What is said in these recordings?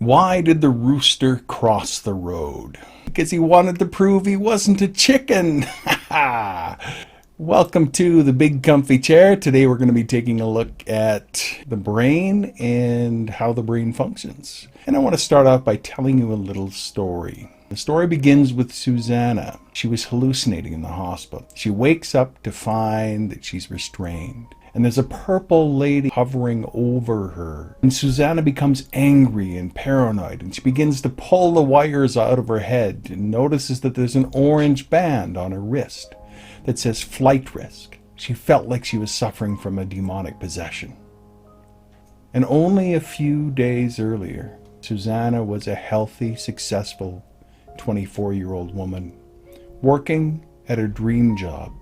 Why did the rooster cross the road? Because he wanted to prove he wasn't a chicken. Welcome to the Big Comfy Chair. Today we're going to be taking a look at the brain and how the brain functions. And I want to start off by telling you a little story. The story begins with Susanna. She was hallucinating in the hospital. She wakes up to find that she's restrained. And there's a purple lady hovering over her. And Susanna becomes angry and paranoid, and she begins to pull the wires out of her head and notices that there's an orange band on her wrist that says flight risk. She felt like she was suffering from a demonic possession. And only a few days earlier, Susanna was a healthy, successful 24-year-old woman working at her dream job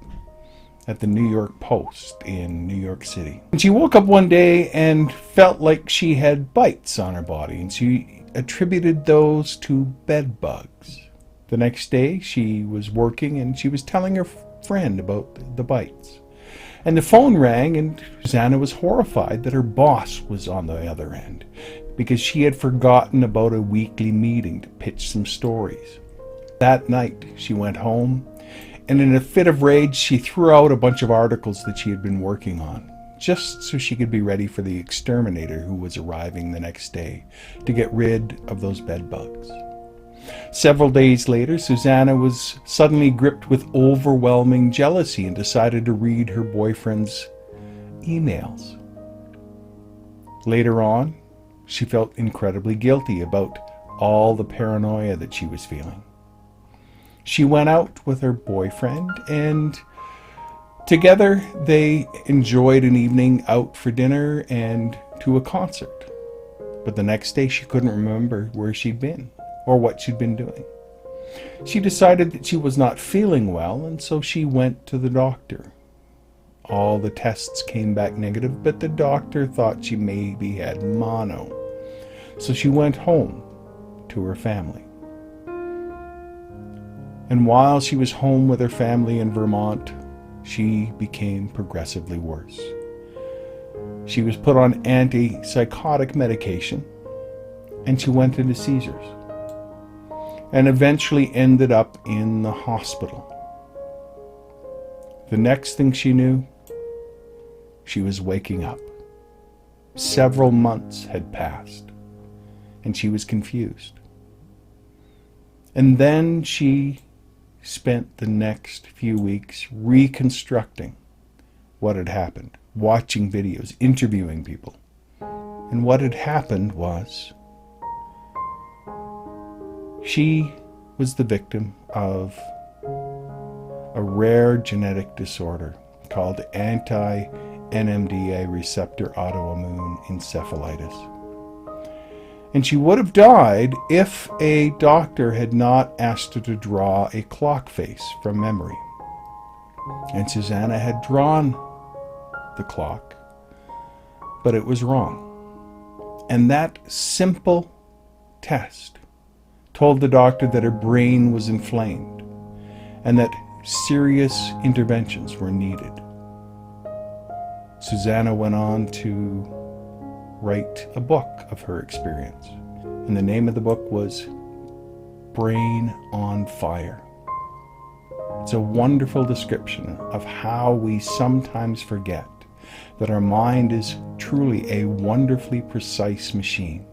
at the New York Post in New York City. And she woke up one day and felt like she had bites on her body, and she attributed those to bed bugs. The next day she was working and she was telling her friend about the bites. And the phone rang, and Susanna was horrified that her boss was on the other end because she had forgotten about a weekly meeting to pitch some stories. That night she went home, and in a fit of rage, she threw out a bunch of articles that she had been working on, just so she could be ready for the exterminator who was arriving the next day to get rid of those bed bugs. Several days later, Susanna was suddenly gripped with overwhelming jealousy and decided to read her boyfriend's emails. Later on, she felt incredibly guilty about all the paranoia that she was feeling. She went out with her boyfriend, and together they enjoyed an evening out for dinner and to a concert. But the next day she couldn't remember where she'd been or what she'd been doing. She decided that she was not feeling well, and so she went to the doctor. All the tests came back negative, but the doctor thought she maybe had mono. So she went home to her family. And while she was home with her family in Vermont, she became progressively worse. She was put on antipsychotic medication, and she went into seizures, and eventually ended up in the hospital. The next thing she knew, she was waking up. Several months had passed, and she was confused. And then she spent the next few weeks reconstructing what had happened, watching videos, interviewing people. And what had happened was she was the victim of a rare genetic disorder called anti-NMDA receptor autoimmune encephalitis. And she would have died if a doctor had not asked her to draw a clock face from memory. And Susanna had drawn the clock, but it was wrong. And that simple test told the doctor that her brain was inflamed and that serious interventions were needed. Susanna went on to write a book of her experience, and the name of the book was Brain on Fire. It's a wonderful description of how we sometimes forget that our mind is truly a wonderfully precise machine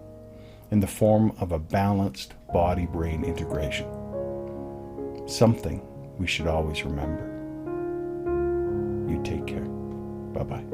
in the form of a balanced body-brain integration. Something we should always remember. You take care. Bye-bye.